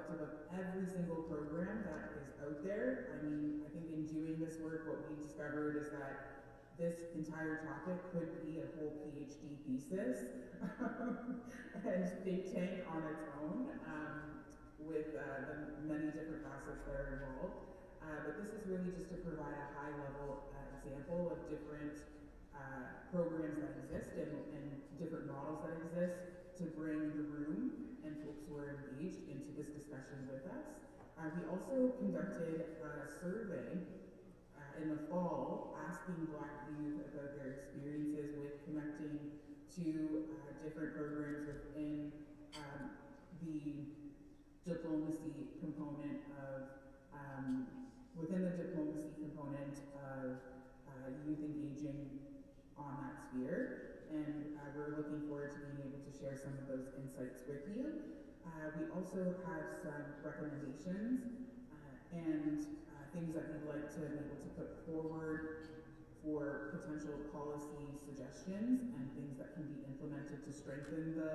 reflective of every single program that is out there. I mean, I think in doing this work, what we discovered is that this entire topic could be a whole PhD thesis and think tank on its own, with the many different facets that are involved. But this is really just to provide a high-level example of different programs that exist and different models that exist to bring the room and folks who are engaged into this discussion with us. We also conducted a survey in the fall asking Black youth about their experiences with connecting to different programs within the diplomacy component of youth engaging on that sphere, and we're looking forward to being able to share some of those insights with you. We also have some recommendations and things that we'd like to be able to put forward for potential policy suggestions and things that can be implemented to strengthen the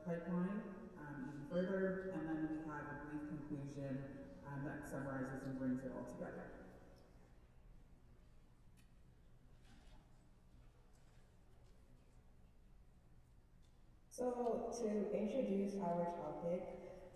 pipeline even further. And then we have a brief conclusion that summarizes and brings it all together. So to introduce our topic,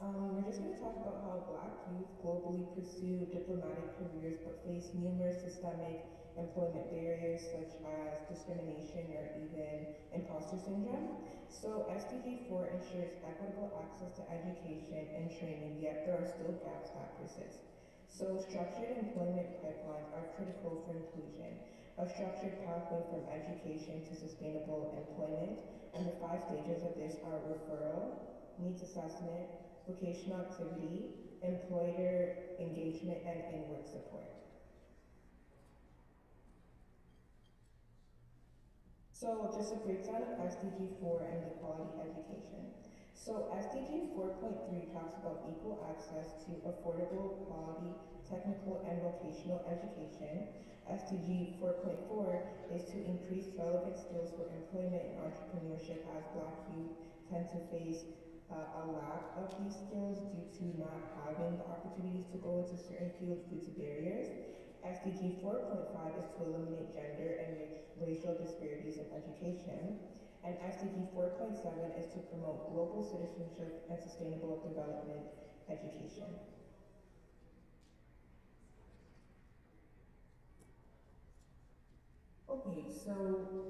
we're just going to talk about how Black youth globally pursue diplomatic careers but face numerous systemic employment barriers such as discrimination or even imposter syndrome. So SDG 4 ensures equitable access to education and training, yet there are still gaps that persist. So structured employment pipelines are critical for inclusion. A structured pathway from education to sustainable employment, and the 5 stages of this are referral, needs assessment, vocational activity, employer engagement, and in-work support. So just a breakdown of SDG 4 and the quality education. So SDG 4.3 talks about equal access to affordable, quality, technical, and vocational education. SDG 4.4 is to increase relevant skills for employment and entrepreneurship, as Black youth tend to face a lack of these skills due to not having the opportunities to go into certain fields due to barriers. SDG 4.5 is to eliminate gender and racial disparities in education. And SDG 4.7 is to promote global citizenship and sustainable development education. Okay, so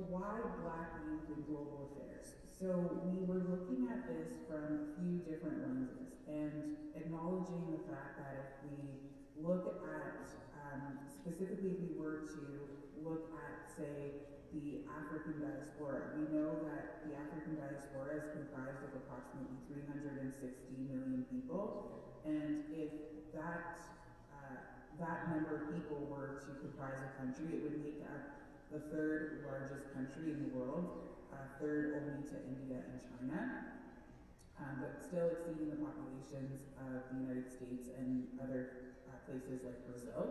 why Black youth in global affairs? So we were looking at this from a few different lenses and acknowledging the fact that if we look at, specifically if we were to look at, say, the African diaspora, we know that the African diaspora is comprised of approximately 360 million people, and if that number of people were to comprise a country, it would make up the 3rd largest country in the world, 3rd only to India and China, but still exceeding the populations of the United States and other places like Brazil.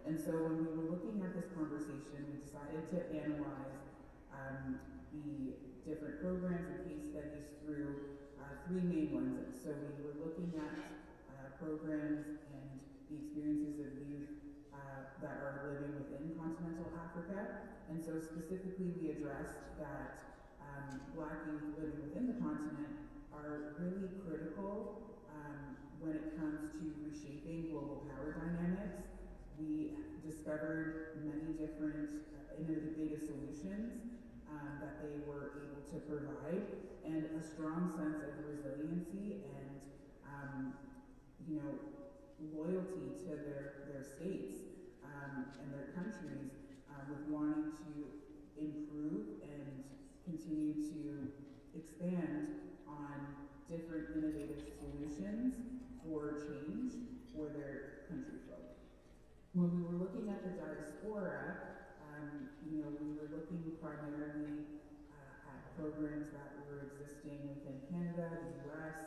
And so when we were looking at this conversation, we decided to analyze the different programs and case studies through 3 main lenses. So we were looking at programs and the experiences of youth that are living within continental Africa. And so specifically we addressed that Black youth living within the continent are really critical when it comes to reshaping global power dynamics. We discovered many different innovative solutions that they were able to provide, and a strong sense of resiliency and loyalty to their states and their countries, with wanting to improve and continue to expand on different innovative solutions for change for their country folk. When we were looking at the diaspora, we were looking primarily at programs that were existing within Canada, the US,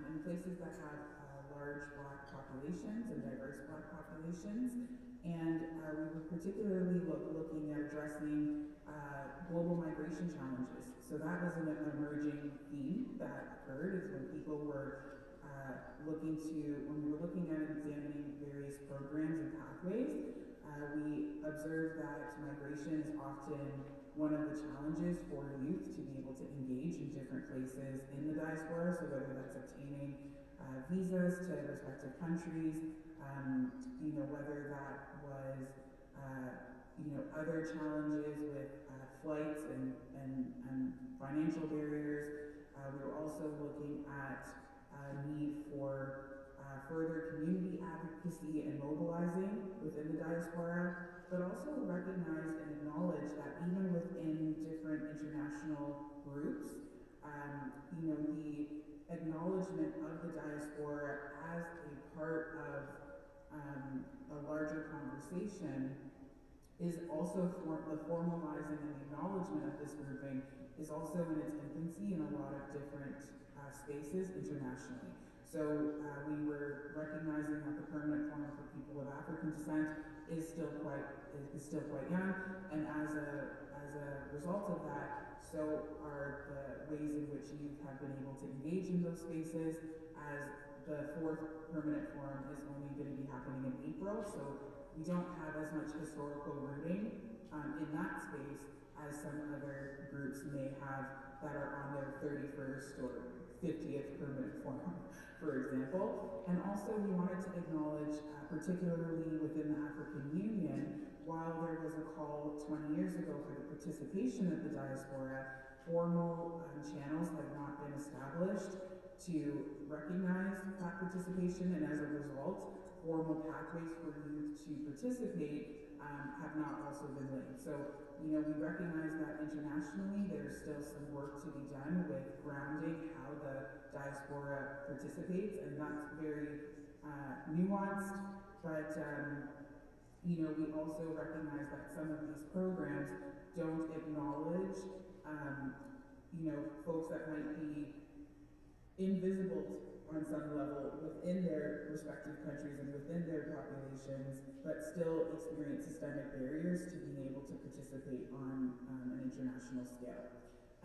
in places that have large Black populations and diverse Black populations. And we were particularly looking at addressing global migration challenges. So that was an emerging theme that occurred, is when people were when we were looking at and examining various programs and pathways, we observed that migration is often one of the challenges for youth to be able to engage in different places in the diaspora, so whether that's obtaining visas to respective countries, whether that was, other challenges with flights and financial barriers. We were also looking at need for further community advocacy and mobilizing within the diaspora, but also recognize and acknowledge that even within different international groups, the acknowledgement of the diaspora as a part of a larger conversation is also the formalizing and acknowledgement of this grouping is also in its infancy in a lot of different spaces internationally. So we were recognizing that the Permanent Forum for People of African Descent is still quite young, and as a result of that, so are the ways in which youth have been able to engage in those spaces, as the 4th Permanent Forum is only going to be happening in April, so we don't have as much historical rooting in that space as some other groups may have that are on their 31st or 50th Permanent Forum, for example. And also we wanted to acknowledge, particularly within the African Union, while there was a call 20 years ago for the participation of the diaspora, formal channels have not been established to recognize that participation, and as a result, formal pathways for youth to participate have not also been laid. So, we recognize that internationally there's still some work to be done with grounding how the diaspora participates, and that's very nuanced, but we also recognize that some of these programs don't acknowledge folks that might be invisible on some level within their respective countries and within their populations, but still experience systemic barriers to being able to participate on an international scale.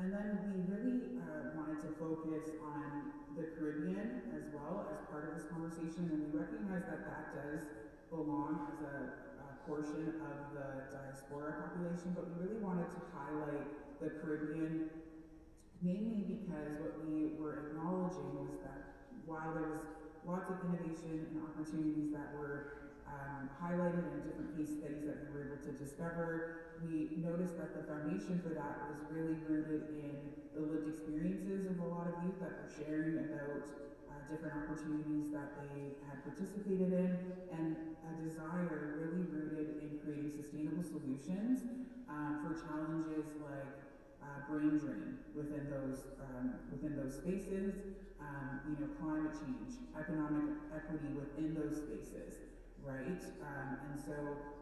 And then we really wanted to focus on the Caribbean as well as part of this conversation, and we recognize that that does belong as a portion of the diaspora population, but we really wanted to highlight the Caribbean mainly because what we were acknowledging was that while there was lots of innovation and opportunities that were highlighted in different case studies that we were able to discover, we noticed that the foundation for that was really rooted in the lived experiences of a lot of youth that were sharing about different opportunities that they had participated in, and a desire really rooted in creating sustainable solutions for challenges like brain drain within those spaces, climate change, economic equity within those spaces, right? And so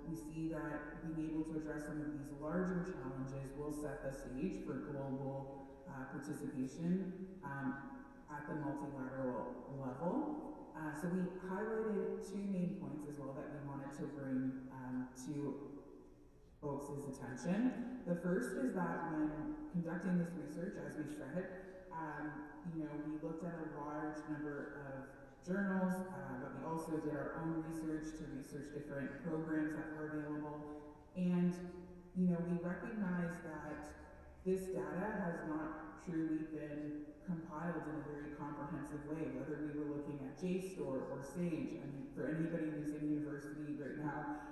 we see that being able to address some of these larger challenges will set the stage for global participation at the multilateral level. So we highlighted 2 main points as well that we wanted to bring to folks' attention. The first is that when conducting this research, as we said, we looked at a large number of journals, but we also did our own research to research different programs that were available. And, we recognize that this data has not truly been compiled in a very comprehensive way, whether we were looking at JSTOR or SAGE. I mean, for anybody who's in university right now,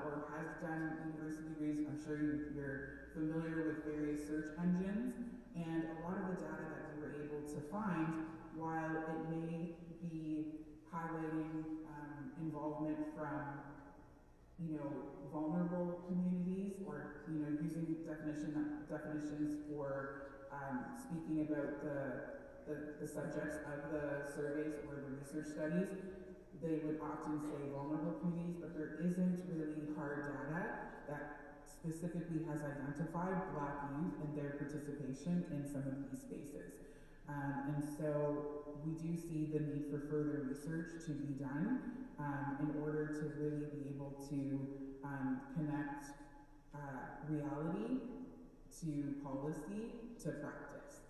or has done university degrees, I'm sure you're familiar with various search engines, and a lot of the data that we were able to find, while it may be highlighting involvement from vulnerable communities, or using definitions for speaking about the subjects of the surveys or the research studies, they would often say vulnerable communities, but there isn't really hard data that specifically has identified Black youth and their participation in some of these spaces. And so we do see the need for further research to be done in order to really be able to connect reality to policy to practice.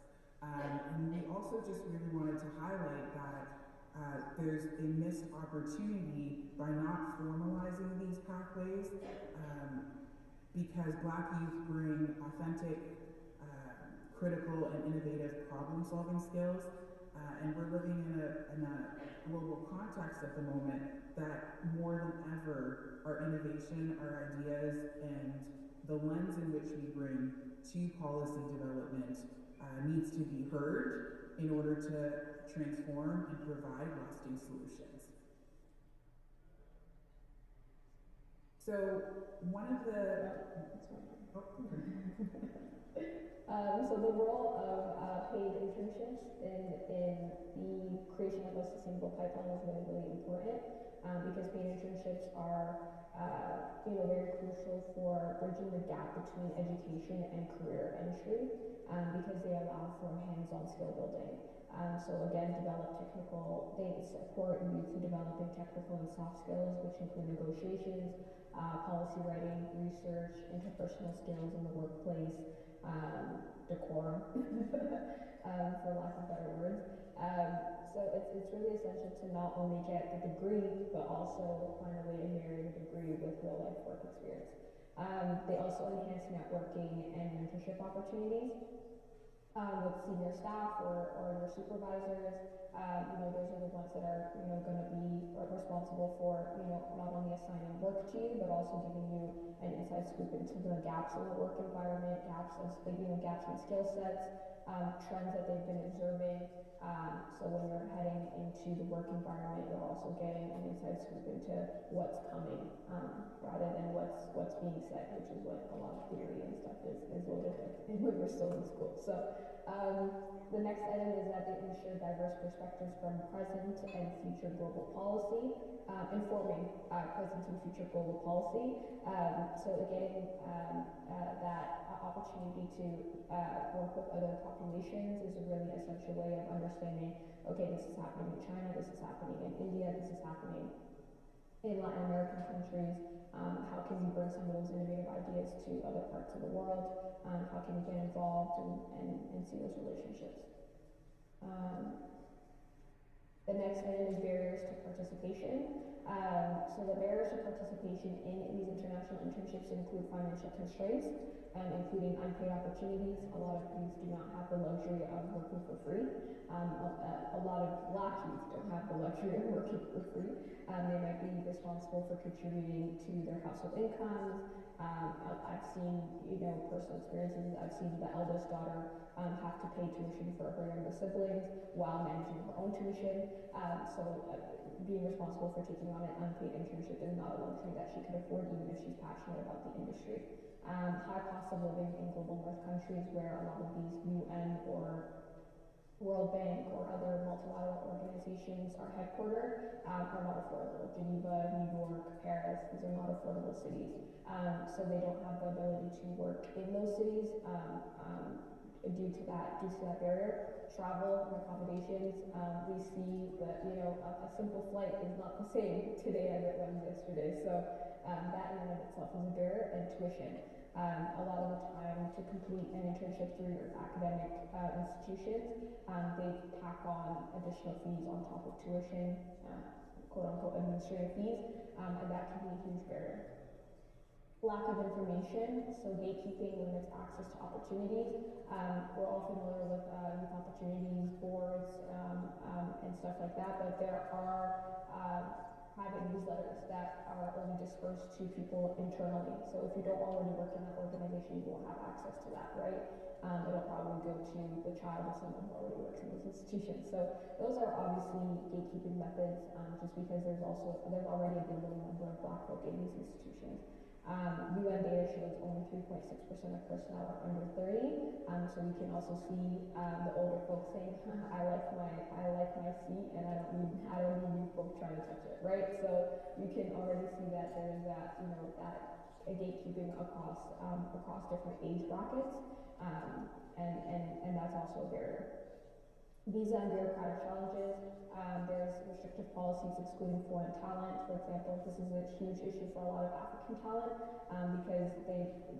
And we also just really wanted to highlight that there's a missed opportunity by not formalizing these pathways, because Black youth bring authentic, critical, and innovative problem-solving skills, and we're living in a global context at the moment that more than ever, our innovation, our ideas, and the lens in which we bring to policy development needs to be heard in order to transform and provide lasting solutions. So one of the so the role of paid internships in the creation of a sustainable pipeline is really, really important, because paid internships are very crucial for bridging the gap between education and career entry, because they allow for hands-on skill building. So again, they support youth in developing technical and soft skills, which include negotiations, policy writing, research, interpersonal skills in the workplace, decorum, for lack of better words. So it's really essential to not only get the degree, but also find a way to marry the degree with real life work experience. They also enhance networking and mentorship opportunities with senior staff or your supervisors. Those are the ones that are going to be responsible for not only assigning work to you, but also giving you an inside scoop into the gaps in the work environment, gaps in skill sets, trends that they've been observing. So when you're heading into the work environment, you're also getting an inside scoop into what's coming, rather than what's being said, which is what a lot of theory and stuff is loaded with when we're still in school. So the next item is that they ensure diverse perspectives from present and future global policy, informing present and future global policy. So getting that opportunity to work with other populations is a really essential way of understanding, okay, this is happening in China, this is happening in India, this is happening in Latin American countries. How can we bring some of those innovative ideas to other parts of the world? How can we get involved and see those relationships? The next item is barriers to participation. So the barriers to participation in these international internships include financial constraints, including unpaid opportunities. A lot of youth do not have the luxury of working for free. A lot of Black youth don't have the luxury of working for free. They might be responsible for contributing to their household incomes. I've seen, personal experiences. I've seen the eldest daughter have to pay tuition for her younger siblings while managing her own tuition. Being responsible for taking on an unpaid internship is not a luxury that she could afford, even if she's passionate about the industry. High cost of living in global north countries, where a lot of these UN or World Bank or other multilateral organizations are headquartered, are not affordable. Geneva, New York, Paris, these are not affordable cities. So they don't have the ability to work in those cities due to that barrier. Travel and accommodations, we see that a simple flight is not the same today as it was yesterday. So that in and of itself is a barrier. And tuition. A lot of the time, to complete an internship through your academic institutions, they tack on additional fees on top of tuition, quote unquote administrative fees, and that can be a huge barrier. Lack of information, so gatekeeping limits access to opportunities. We're all familiar with youth opportunities boards and stuff like that, but there are private newsletters that are only dispersed to people internally. So if you don't already work in that organization, you won't have access to that, right? It'll probably go to the child of someone who already works in those institutions. So those are obviously gatekeeping methods, just because there's already a dwindling number of Black folk in these institutions. UN data shows only 3.6% of personnel are under 30. So we can also see the older folks saying, I like my seat, and I don't need you folks trying to touch it, right? So you can already see that there is that a gatekeeping across different age brackets, and that's also a barrier. Visa and bureaucratic challenges. There's restrictive policies excluding foreign talent. For example, this is a huge issue for a lot of African talent, because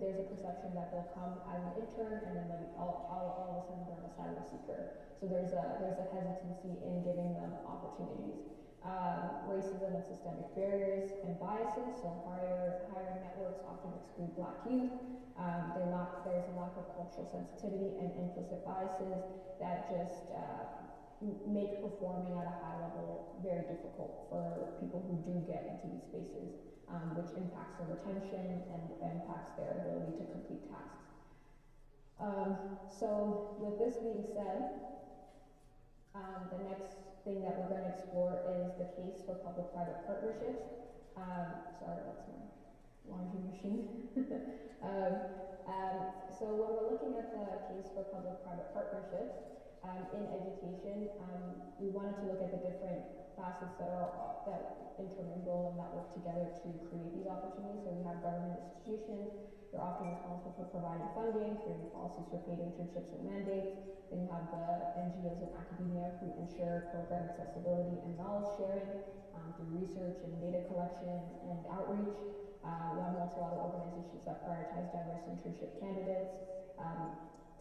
there's a perception that they'll come as an intern and then all of a sudden they're an asylum seeker. So there's a hesitancy in giving them opportunities. racism and systemic barriers and biases. So hiring networks often exclude Black youth. There's a lack of cultural sensitivity and implicit biases that just make performing at a high level very difficult for people who do get into these spaces, which impacts their retention and impacts their ability to complete tasks. So with this being said, the next thing that we're going to explore is the case for public-private partnerships. Sorry, that's my laundry machine. So when we're looking at the case for public-private partnerships in education, we wanted to look at the different facets that intermingle and that work together to create these opportunities. So we have government institutions. They're often responsible for providing funding, creating policies for paid internships and mandates. Then you have the NGOs and academia who ensure program accessibility and knowledge sharing through research and data collection and outreach. We have multilateral organizations that prioritize diverse internship candidates.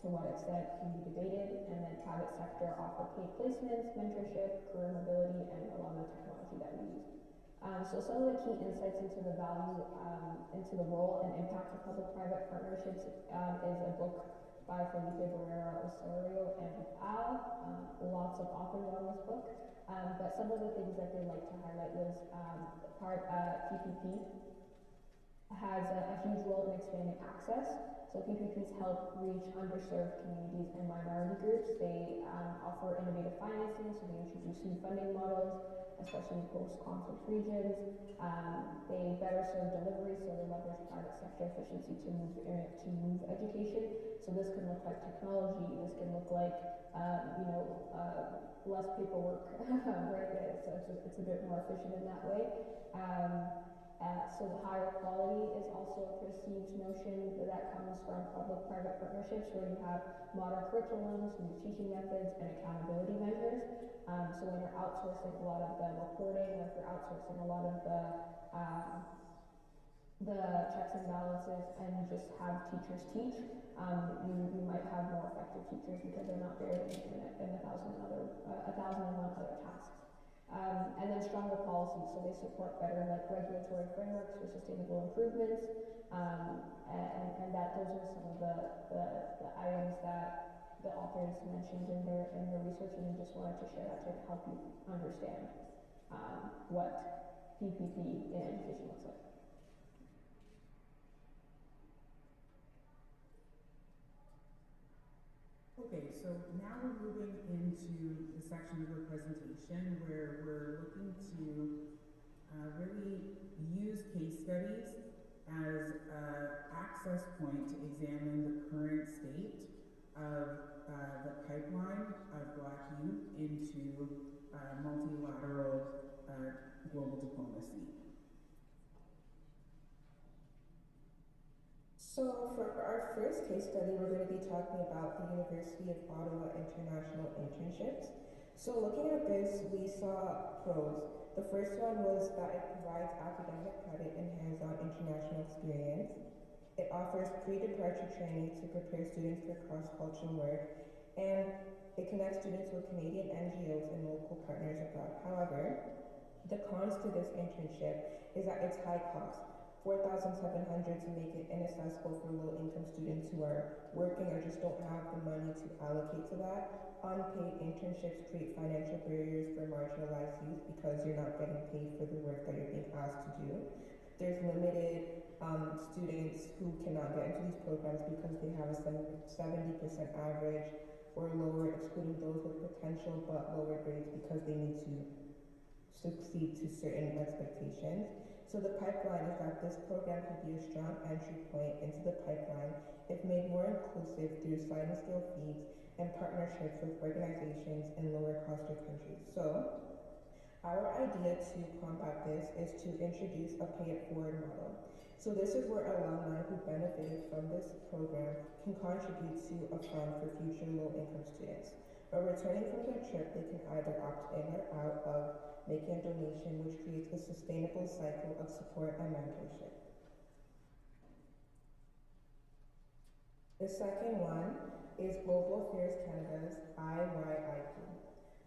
To what extent can be debated, and then private sector offer paid placements, mentorship, career mobility, and a lot of the technology that we use. So some of the key insights into the value, into the role and impact of public-private partnerships is a book by Felipe Barrera Osorio and Al. Lots of authors on this book, but some of the things that they like to highlight was PPP has a huge role in expanding access. So PPPs help reach underserved communities and minority groups. They offer innovative financing, so they introduce new funding models, especially in post-conflict regions. They better serve delivery, so they leverage private sector efficiency to move education. So this can look like technology. This can look like less paperwork, right? So it's a bit more efficient in that way. So the higher quality is also a perceived notion that comes from public-private partnerships, where you have modern curriculums, new teaching methods, and accountability measures. So when you're outsourcing a lot of the reporting, or if you're outsourcing a lot of the checks and balances, and you just have teachers teach, you might have more effective teachers because they're not buried in a thousand and one other tasks. And then stronger policies, so they support better regulatory frameworks for sustainable improvements, and that those are some of the items that the authors mentioned in their research, and we just wanted to share that to help you understand what PPP in education looks like. Okay, so now we're moving into the section of the presentation where we're looking to really use case studies as an access point to examine the current state of the pipeline of Black youth into multilateral global diplomacy. So for our first case study, we're going to be talking about the University of Ottawa International Internships. So looking at this, we saw pros. The first one was that it provides academic credit and hands-on international experience. It offers pre-departure training to prepare students for cross-cultural work, and it connects students with Canadian NGOs and local partners abroad. However, the cons to this internship is that it's high cost. $4,700 to make it inaccessible for low-income students who are working or just don't have the money to allocate to that. Unpaid internships create financial barriers for marginalized youth because you're not getting paid for the work that you're being asked to do. There's limited students who cannot get into these programs because they have a 70% average or lower, excluding those with potential but lower grades because they need to succeed to certain expectations. So the pipeline is that this program could be a strong entry point into the pipeline if made more inclusive through sliding scale fees and partnerships with organizations in lower cost countries. So our idea to combat this is to introduce a pay it forward model. So this is where alumni who benefited from this program can contribute to a fund for future low-income students. But returning from their trip, they can either opt in or out of making a donation, which creates a sustainable cycle of support and mentorship. The second one is Global Affairs Canada's IYIP.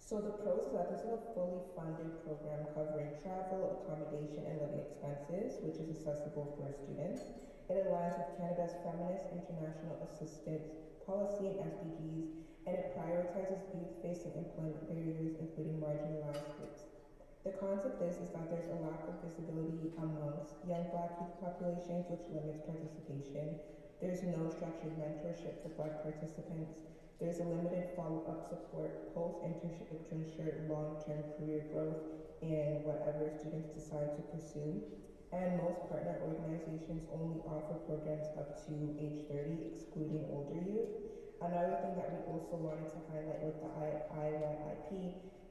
So the pros is that this is a fully funded program covering travel, accommodation, and living expenses, which is accessible for students. It aligns with Canada's Feminist International Assistance Policy and SDGs, and it prioritizes youth facing employment barriers, including marginalized groups. The concept is that there's a lack of visibility amongst young Black youth populations, which limits participation. There's no structured mentorship for Black participants. There's a limited follow-up support post-internship to ensure long-term career growth in whatever students decide to pursue. And most partner organizations only offer programs up to age 30, excluding older youth. Another thing that we also wanted to highlight with the IYIP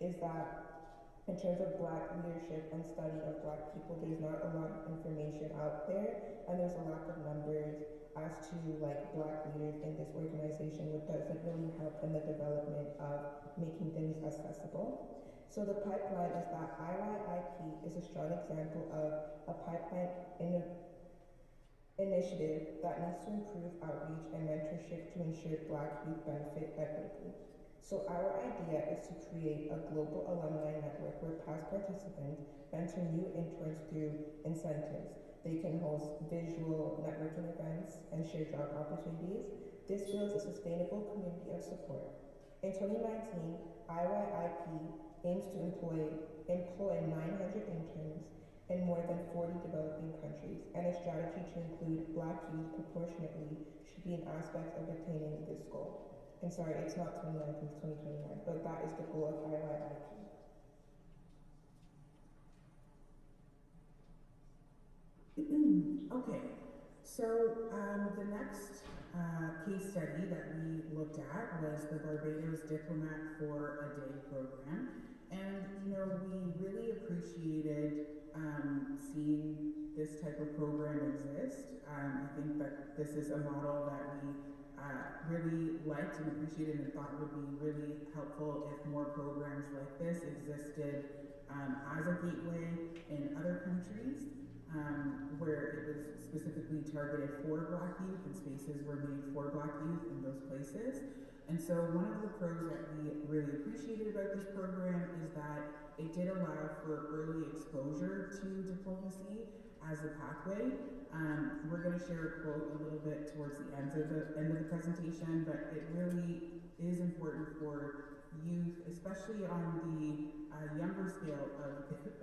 is that in terms of Black leadership and study of Black people, there's not a lot of information out there, and there's a lack of numbers as to like Black leaders in this organization, which doesn't really help in the development of making things accessible. So the pipeline is that IYIP is a strong example of a pipeline initiative that needs to improve outreach and mentorship to ensure Black youth benefit equitably. So our idea is to create a global alumni network where past participants mentor new interns through incentives. They can host visual networking events and share job opportunities. This builds a sustainable community of support. In 2019, IYIP aims to employ 900 interns in more than 40 developing countries, and a strategy to include Black youth proportionately should be an aspect of attaining this goal. And sorry, it's not 2019, it's 2029, but that is the goal of IYIP. Okay, so the next case study that we looked at was the Barbados Diplomat for a Day program. And, you know, we really appreciated seeing this type of program exist. I think that this is a model that we really liked and appreciated and thought would be really helpful if more programs like this existed as a gateway in other countries where it was specifically targeted for Black youth and spaces were made for Black youth in those places. And so one of the pros that we really appreciated about this program is that it did allow for early exposure to diplomacy as a pathway. We're going to share a quote a little bit towards the end of the presentation, but it really is important for youth, especially on the younger scale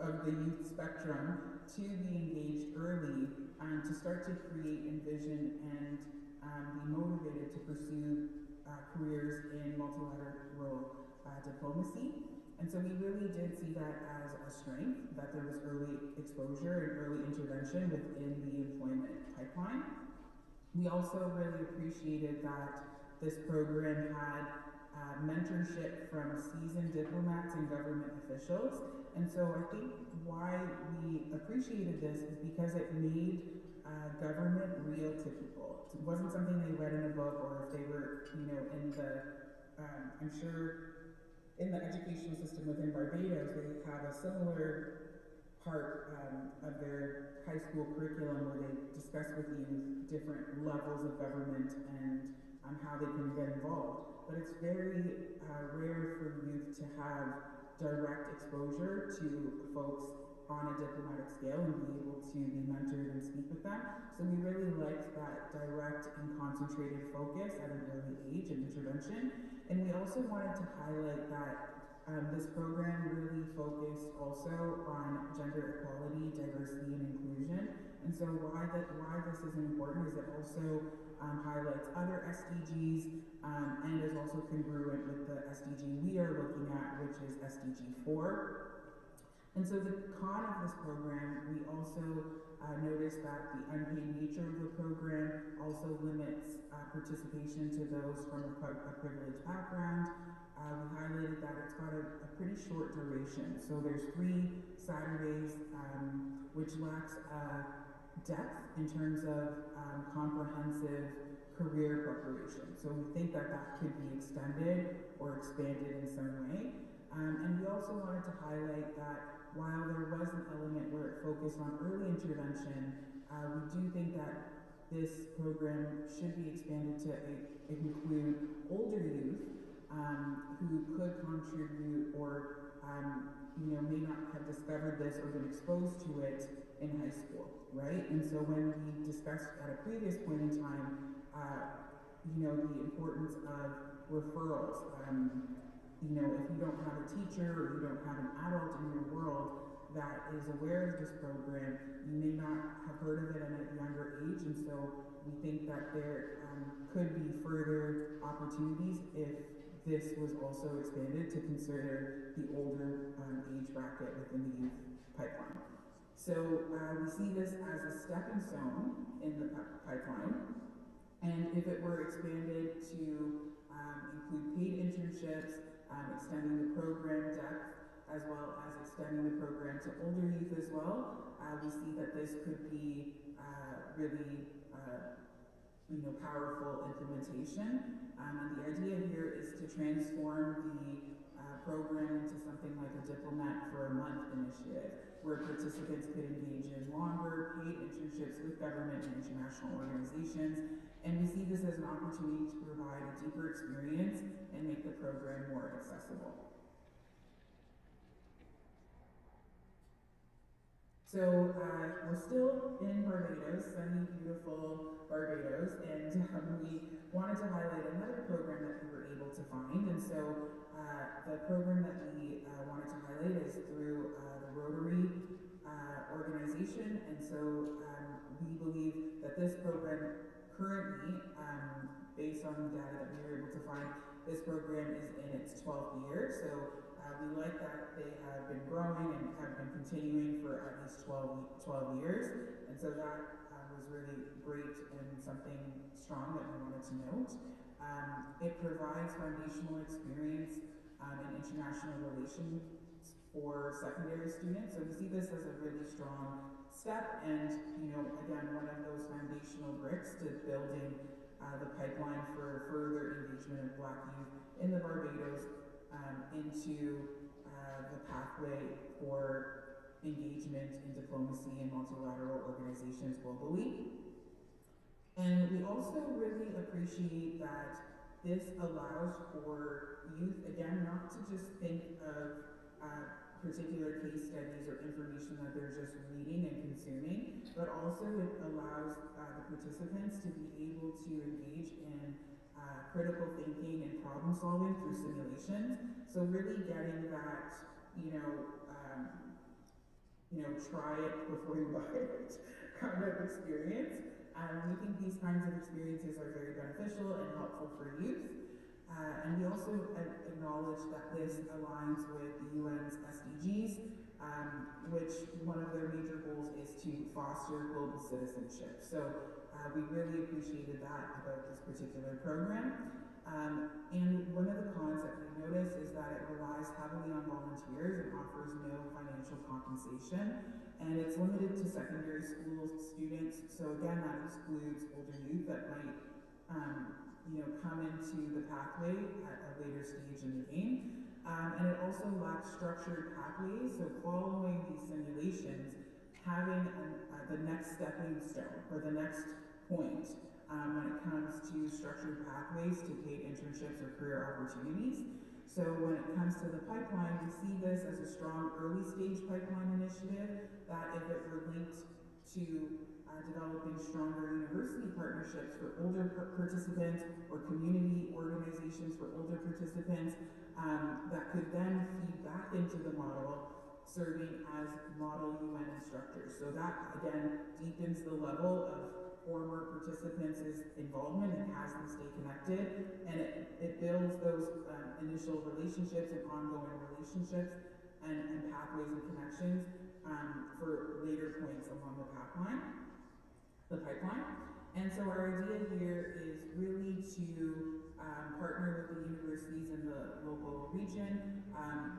of the youth spectrum, to be engaged early, to start to create, envision, and be motivated to pursue careers in multilateral diplomacy. And so we really did see that as a strength, that there was early exposure and early intervention within the employment pipeline. We also really appreciated that this program had mentorship from seasoned diplomats and government officials. And so I think why we appreciated this is because it made government real to people. It wasn't something they read in a book, or if they were, you know, in the, I'm sure in the educational system within Barbados, they have a similar part of their high school curriculum where they discuss with youth different levels of government and how they can get involved. But it's very rare for youth to have direct exposure to folks on a diplomatic scale and be able to be mentored and speak with them. So we really liked that direct and concentrated focus at an early age and intervention. And we also wanted to highlight that this program really focused also on gender equality, diversity, and inclusion. And so why this is important is it also highlights other SDGs and is also congruent with the SDG we are looking at, which is SDG 4. And so the con of this program, we also noticed that the unpaid nature of the program also limits participation to those from a privileged background. We highlighted that it's got a pretty short duration. So there's 3 Saturdays, which lacks depth in terms of comprehensive career preparation. So we think that that could be extended or expanded in some way. And we also wanted to highlight that while there was an element where it focused on early intervention, we do think that this program should be expanded to include older youth who could contribute or may not have discovered this or been exposed to it in high school, right? And so when we discussed at a previous point in time, the importance of referrals, if you don't have a teacher or you don't have an adult in your world that is aware of this program, you may not have heard of it at a younger age, and so we think that there could be further opportunities if this was also expanded to consider the older age bracket within the youth pipeline. So we see this as a stepping stone in the pipeline, and if it were expanded to include paid internships, extending the program depth, as well as extending the program to older youth as well, we see that this could be really powerful implementation. And the idea here is to transform the program into something like a Diplomat for a Month initiative, where participants could engage in longer paid internships with government and international organizations. And we see this as an opportunity to provide a deeper experience and make the program more accessible. So we're still in Barbados, sunny, beautiful Barbados, and we wanted to highlight another program that we were able to find. And so the program that we wanted to highlight is through the Rotary organization. And so we believe that this program currently, based on the data that we were able to find, this program is in its 12th year. So we like that they have been growing and have been continuing for at least 12 years. And so that was really great and something strong that we wanted to note. It provides foundational experience in international relations for secondary students. So we see this as a really strong step and, again, one of those foundational bricks to building the pipeline for further engagement of Black youth in the Barbados into the pathway for engagement in diplomacy and multilateral organizations globally. And we also really appreciate that this allows for youth, again, not to just think of particular case studies or information that they're just reading and consuming, but also it allows the participants to be able to engage in critical thinking and problem solving through simulations. So really getting that, try it before you buy it kind of experience. We think these kinds of experiences are very beneficial and helpful for youth. And we also acknowledge that this aligns with the UN's SDGs, which one of their major goals is to foster global citizenship. So we really appreciated that about this particular program. And one of the cons that we notice is that it relies heavily on volunteers and offers no financial compensation. And it's limited to secondary school students. So again, that excludes older youth that might come into the pathway at a later stage in the game. And it also lacks structured pathways, so following these simulations, having the next stepping stone or the next point when it comes to structured pathways to paid internships or career opportunities. So when it comes to the pipeline, we see this as a strong early stage pipeline initiative that if it were linked to developing stronger university partnerships for older participants or community organizations for older participants that could then feed back into the model, serving as model UN instructors. So that, again, deepens the level of former participants' involvement and has them stay connected, and it builds those initial relationships and ongoing relationships and pathways and connections for later points along the pipeline. And so our idea here is really to partner with the universities in the local region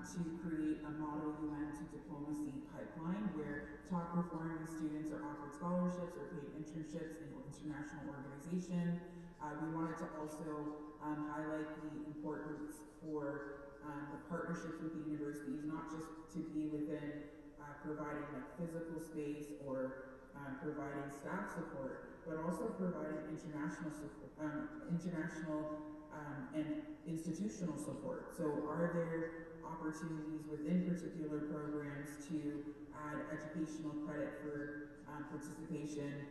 to create a model UN to diplomacy pipeline where top performing students are offered scholarships or paid internships in international organizations. We wanted to also highlight the importance for the partnerships with the universities, not just to be within providing like physical space or providing staff support, but also providing international and institutional support. So are there opportunities within particular programs to add educational credit for participation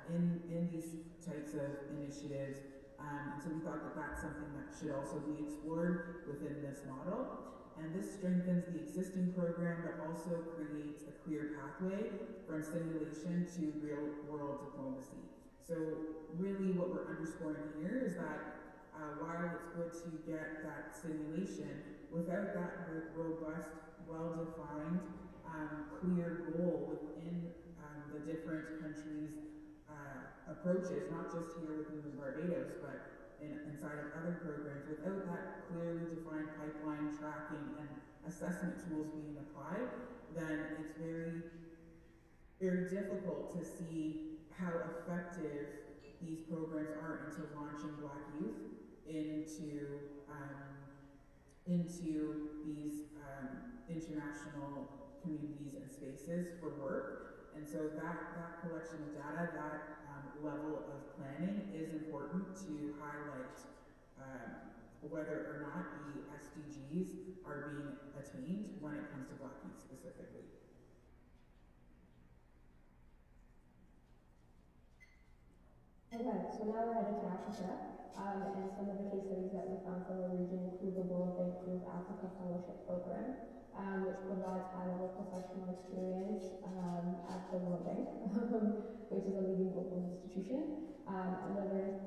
in these types of initiatives? And so we thought that that's something that should also be explored within this model. And this strengthens the existing program, but also creates a clear pathway from simulation to real-world diplomacy. So really what we're underscoring here is that while it's good to get that simulation, without that robust, well-defined, clear goal within the different countries' approaches, not just here within the Barbados, but inside of other programs, without that clearly defined pipeline tracking and assessment tools being applied, then it's very, very difficult to see how effective these programs are into launching Black youth into these international communities and spaces for work. And so that collection of data, that level of planning is important to highlight whether or not the SDGs are being attained when it comes to Black youth specifically. Okay, so now we're headed to Africa, and some of the case studies that we found from the region include the World Bank Group Africa Fellowship Program, which provides high-level professional experience at the World Bank, which is a leading global institution. Another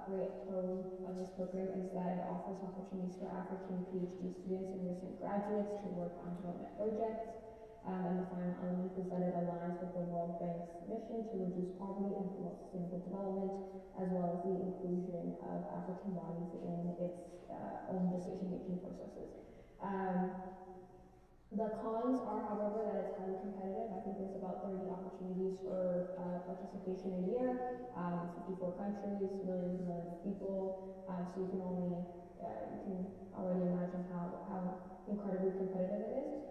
great pro of this program is that it offers opportunities for African PhD students and recent graduates to work on development projects. And the final element is that it aligns with the World Bank's mission to reduce poverty and promote sustainable development, as well as the inclusion of African bodies in its own decision-making processes. The cons are, however, that it's highly competitive. I think there's about 30 opportunities for participation a year, 54 countries, millions and millions of people. So you can already imagine how incredibly competitive it is.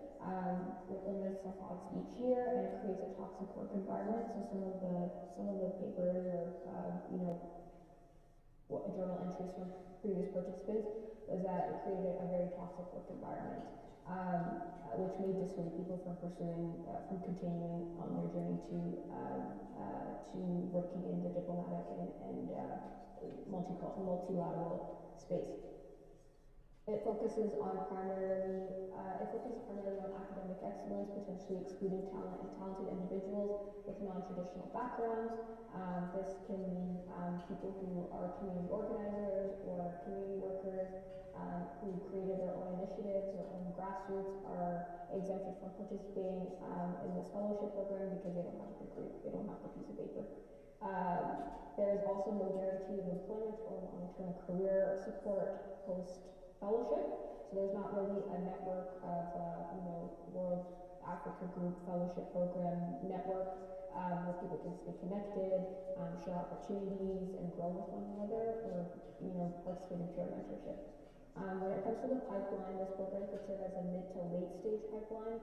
With limited slots each year, and it creates a toxic work environment. So some of the papers or journal entries from previous participants was that it created a very toxic work environment, which may dissuade people from continuing on their journey to working in the diplomatic and multilateral space. It focuses primarily on academic excellence, potentially excluding talented individuals with non-traditional backgrounds. This can mean people who are community organizers or community workers who created their own initiatives or own grassroots are exempted from participating in this fellowship program because they don't have a degree, they don't have the piece of paper. There is also no guarantee of employment or long-term career support post-fellowship, so there's not really a network of, World Africa Group Fellowship Program network where people can stay connected, share opportunities, and grow with one another, or participate in peer mentorship. When it comes to the pipeline, this program could serve as a mid to late stage pipeline.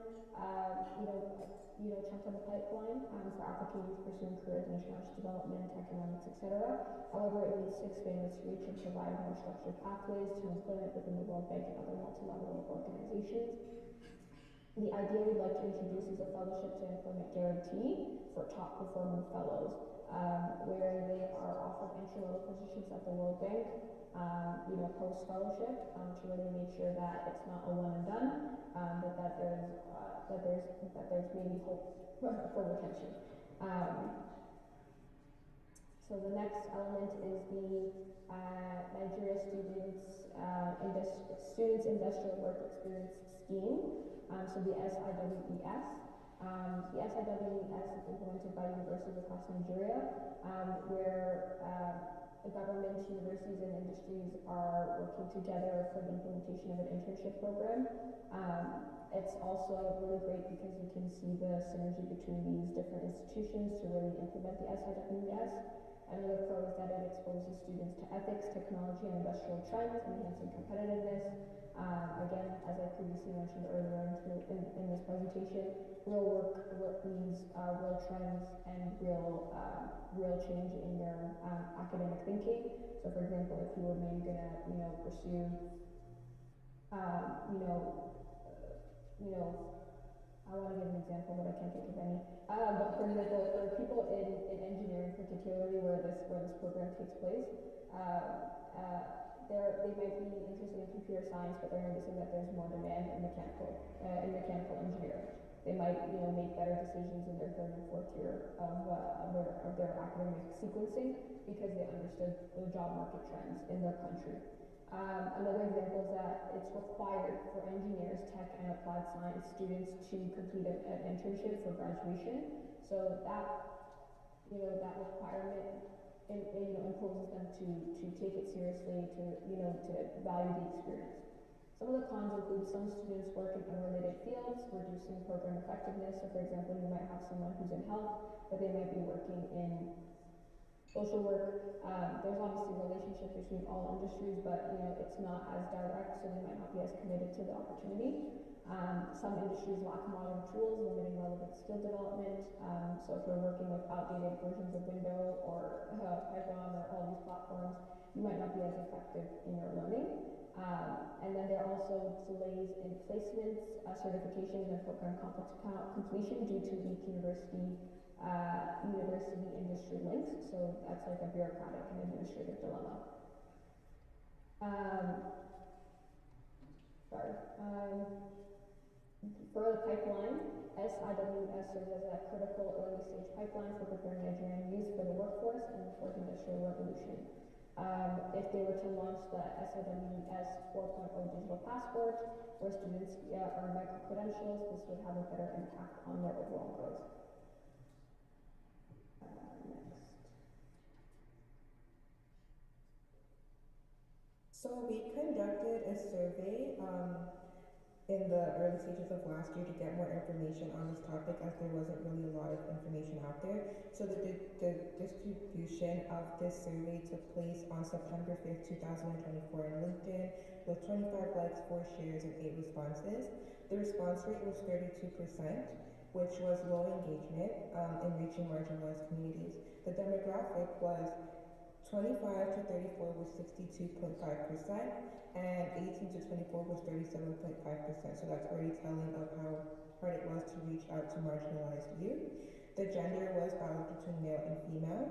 Chunk of the pipeline for African youth pursuing careers in international development, economics, etc. However, it needs to expand its reach and provide more structured pathways to employment within the World Bank and other multilateral organizations. The idea we'd like to introduce is a fellowship to employment guarantee for top performing fellows, where they are offered entry-level positions at the World Bank, post-fellowship, to really make sure that it's not a one and done, but that there's maybe hope for retention. So the next element is the Nigeria Students Industrial Work Experience Scheme, so the SIWES. The SIWES is implemented by universities across Nigeria, where the government, universities, and industries are working together for the implementation of an internship program. It's also really great because you can see the synergy between these different institutions to really implement the SIWES. Another pro is that it exposes students to ethics, technology, and industrial trends, enhancing competitiveness. Again, as I previously mentioned earlier in this presentation, education, real work means real trends and real change in their academic thinking. So, for example, if you were maybe gonna, pursue, I want to give an example, but I can't think of any. But for example, for people in engineering, particularly where this program takes place, they might be interested in computer science, but they're noticing that there's more demand in mechanical engineering. They might, make better decisions in their third and fourth year of their academic sequencing because they understood the job market trends in their country. Another example is that it's required for engineers, tech, and applied science students to complete an internship for graduation. So that, that requirement, imposes them to take it seriously, to value the experience. Some of the cons include some students work in unrelated fields, reducing program effectiveness. So, for example, you might have someone who's in health, but they might be working in social work. There's obviously a relationship between all industries, but it's not as direct, so they might not be as committed to the opportunity. Some industries lack modern tools, limiting relevant skill development. So if you're working with outdated versions of Windows or Python or all these platforms, you might not be as effective in your learning. And then there are also delays in placements, certifications, and program completion due to weak university industry links, so that's like a bureaucratic and administrative dilemma. For the pipeline, SIWS serves as a critical early stage pipeline for preparing Nigerian youth for the workforce and the fourth industrial revolution. If they were to launch the SIWS 4.0 digital passport, where students earn micro-credentials, this would have a better impact on their overall growth. So we conducted a survey in the early stages of last year to get more information on this topic, as there wasn't really a lot of information out there. So the distribution of this survey took place on September 5th, 2024 on LinkedIn with 25 likes, 4 shares, and 8 responses. The response rate was 32%, which was low engagement in reaching marginalized communities. The demographic was 25 to 34 was 62.5%, and 18 to 24 was 37.5%. So that's already telling of how hard it was to reach out to marginalized youth. The gender was balanced between male and female.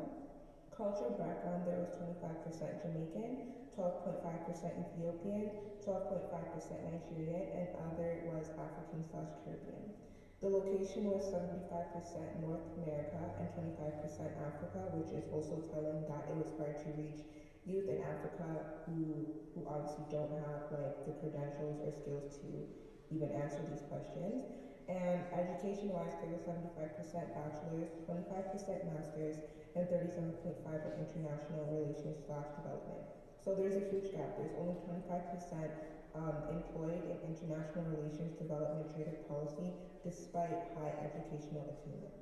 Cultural background, there was 25% Jamaican, 12.5% Ethiopian, 12.5% Nigerian, and other was African/Caribbean. The location was 75% North America and 25% Africa, which is also telling that it was hard to reach youth in Africa who obviously don't have like the credentials or skills to even answer these questions. And education-wise, there was 75% bachelor's, 25% master's, and 37.5% in international relations/development. So there's a huge gap. There's only 25% employed in international relations, development, trade, and policy, despite high educational attainment.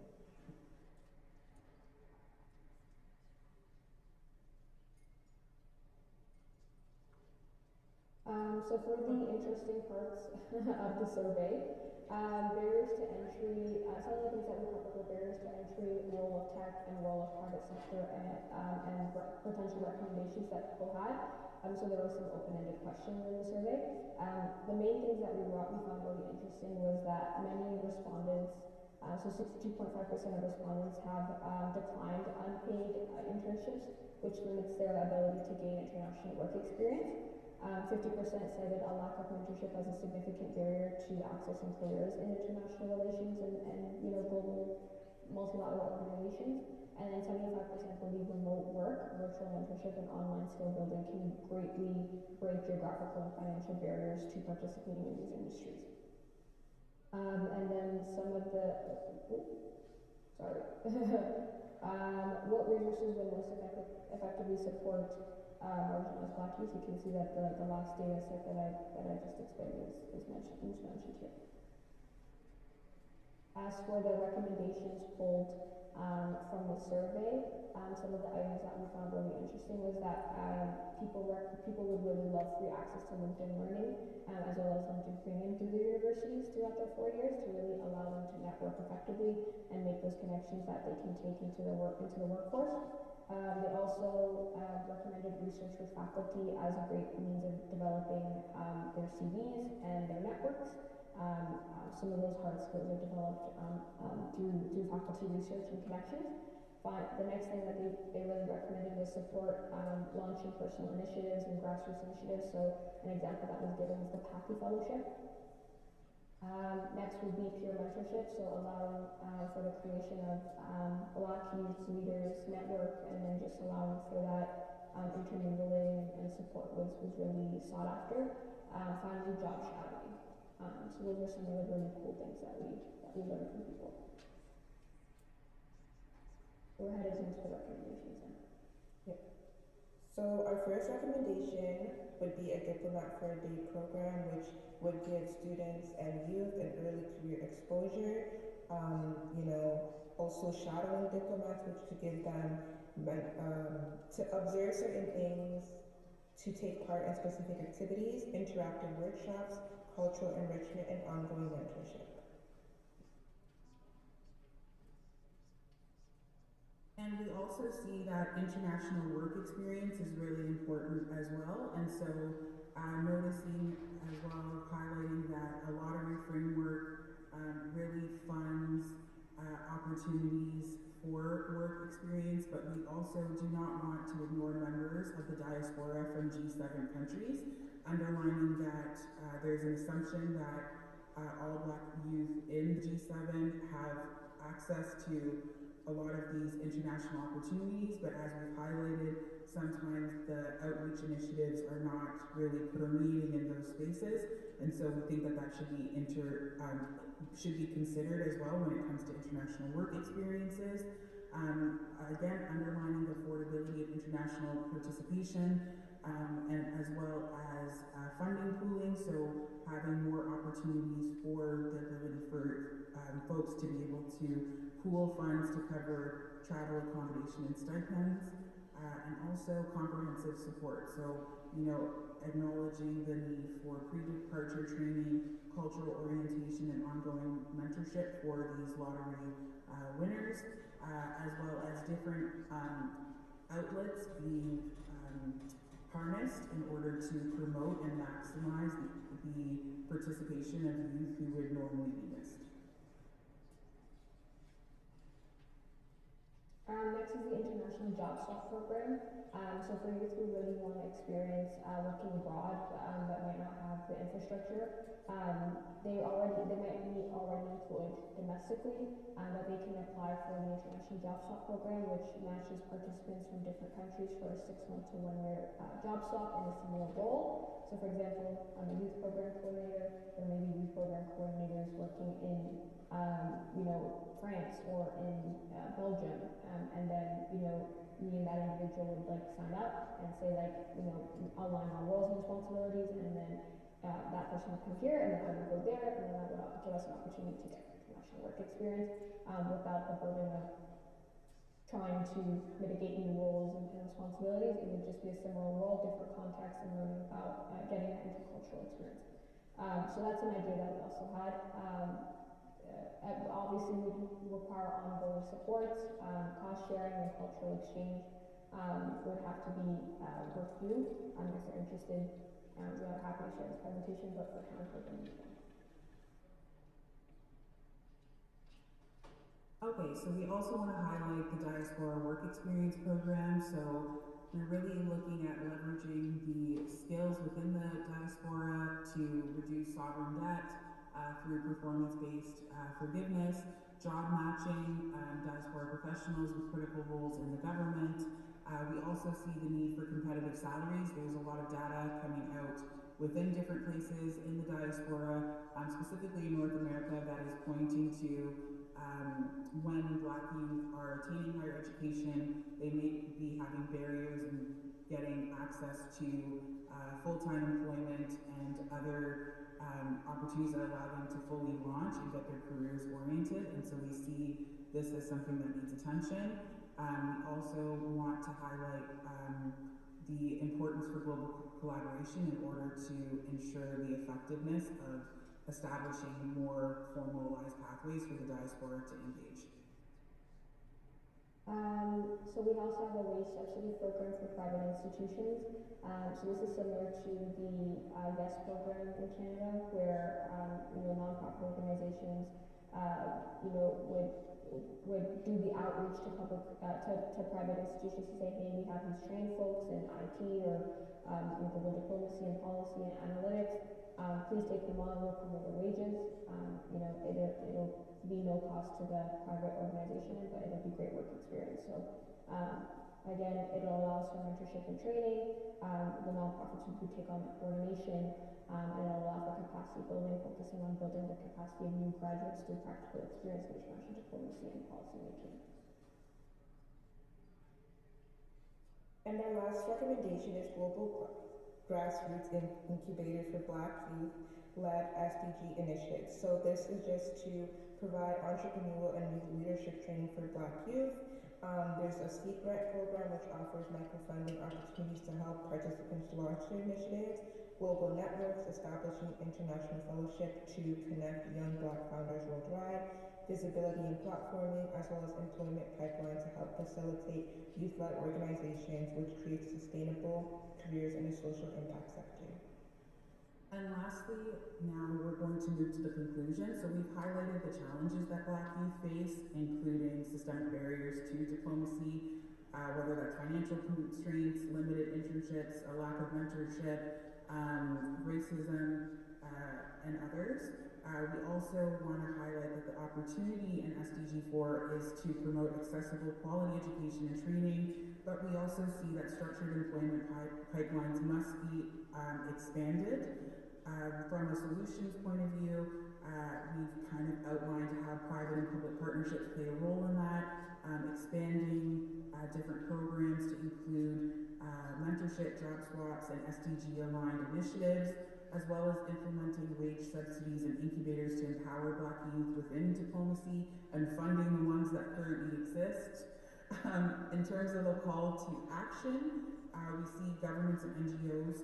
So for the interesting parts of the survey, barriers to entry, some of the things that we covered were barriers to entry, role of tech, and role of private sector, and potential recommendations that people had. So there were some open-ended questions in the survey. The main things that we found really interesting was that many respondents, so 62.5% of respondents have declined unpaid internships, which limits their ability to gain international work experience. 50% cited a lack of mentorship as a significant barrier to accessing careers in international relations and global multilateral organizations. And then 75% believe remote work, virtual mentorship, and online skill building can greatly break geographical and financial barriers to participating in these industries. And then some of the, what resources would most effectively support marginalized Black youth? You can see that the last data set that I just explained is mentioned here. As for the recommendations pulled from the survey, some of the items that we found really interesting was that people would really love free access to LinkedIn Learning, as well as LinkedIn Premium through their universities throughout their 4 years to really allow network effectively and make those connections that they can take into the workforce. They also recommended research with faculty as a great means of developing their CVs and their networks. Some of those hard skills are developed through faculty research and connections. But the next thing that they really recommended was support launching personal initiatives and grassroots initiatives. So an example that was given was the PATHY Fellowship. Next would be peer mentorship, so allowing for the creation of Black youth leaders network, and then just allowing for that intermingling and support was really sought after. Finally, job shadowing. So those are some of the really cool things that we learned from people. We're headed into the recommendations then. Yep. So our first recommendation would be a Diplomat for a Day program, which would give students and youth an early career exposure. Also shadowing diplomats, which could give them to observe certain things, to take part in specific activities, interactive workshops, cultural enrichment, and ongoing mentorship. And we also see that international work experience is really important as well. And so noticing as well, highlighting that a lottery framework really funds opportunities for work experience, but we also do not want to ignore members of the diaspora from G7 countries, underlining that there's an assumption that all Black youth in the G7 have access to a lot of these international opportunities, but as we've highlighted, sometimes the outreach initiatives are not really permeating in those spaces, and so we think that should be considered as well when it comes to international work experiences. Again, underlining the affordability of international participation, and as well as funding pooling, so having more opportunities for the ability for folks to be able to pool funds to cover travel, accommodation, and stipends, and also comprehensive support. So, acknowledging the need for pre-departure training, cultural orientation, and ongoing mentorship for these lottery winners, as well as different outlets being harnessed in order to promote and maximize the participation of youth who would normally be missed. Next is the International Job Swap Program. So for youth who really want to experience working abroad that might not have the infrastructure, they might be already employed domestically, but they can apply for the International Job Swap Program, which matches participants from different countries for a 6-month to 1-year job swap in a similar role. So for example, I'm a youth program coordinator, there may be youth program coordinators working in France or in Belgium, and then me and that individual would sign up and say outline our roles and responsibilities, and then that person would come here, and then I would go there, and then that would give us an opportunity to get international work experience without the burden of trying to mitigate new roles and responsibilities. It would just be a similar role, different context, and learning about getting that intercultural experience. So that's an idea that we also had. Obviously, we require ongoing supports, cost sharing, and cultural exchange would have to be worked through. If they're interested, we are happy to share this presentation, but for time for them. Okay, so we also want to highlight the Diaspora Work Experience Program. So we're really looking at leveraging the skills within the diaspora to reduce sovereign debt through performance-based forgiveness, job matching diaspora professionals with critical roles in the government. We also see the need for competitive salaries. There's a lot of data coming out within different places in the diaspora, specifically in North America, that is pointing to when Black youth are attaining higher education, they may be having barriers in getting access to full-time employment and other opportunities that allow them to fully launch and get their careers oriented. And so we see this as something that needs attention. We also want to highlight the importance for global collaboration in order to ensure the effectiveness of establishing more formalized pathways pathways for the diaspora to engage. So we also have a wage subsidy program for private institutions. So this is similar to the VEST program in Canada, where nonprofit organizations would do the outreach to to private institutions to say, hey, we have these trained folks in IT or in global diplomacy and policy and analytics. Please take them on. We'll promote their wages. It'll be no cost to the private organization, but it'll be great work experience. So again, it allows for mentorship and training. The nonprofits who take on that coordination, and it'll allow for capacity building, focusing on building the capacity of new graduates through practical experience in international diplomacy and policy making. And our last recommendation is global grassroots incubators for Black youth-led SDG initiatives. So this is just to provide entrepreneurial and leadership training for Black youth. There's a SEED grant program which offers microfunding opportunities to help participants launch their initiatives. Global networks establishing international fellowship to connect young Black founders worldwide. Visibility and platforming, as well as employment pipeline to help facilitate youth-led organizations, which creates sustainable careers in the social impact sector. And lastly, now we're going to move to the conclusion. So we've highlighted the challenges that Black youth face, including systemic barriers to diplomacy, whether that's financial constraints, limited internships, a lack of mentorship, racism, and others. We also want to highlight that the opportunity in SDG 4 is to promote accessible quality education and training, but we also see that structured employment pipelines must be expanded. From a solutions point of view, we've kind of outlined how private and public partnerships play a role in that, expanding different programs to include mentorship, job swaps, and SDG-aligned initiatives, as well as implementing wage subsidies and incubators to empower Black youth within diplomacy and funding the ones that currently exist. In terms of a call to action, we see governments and NGOs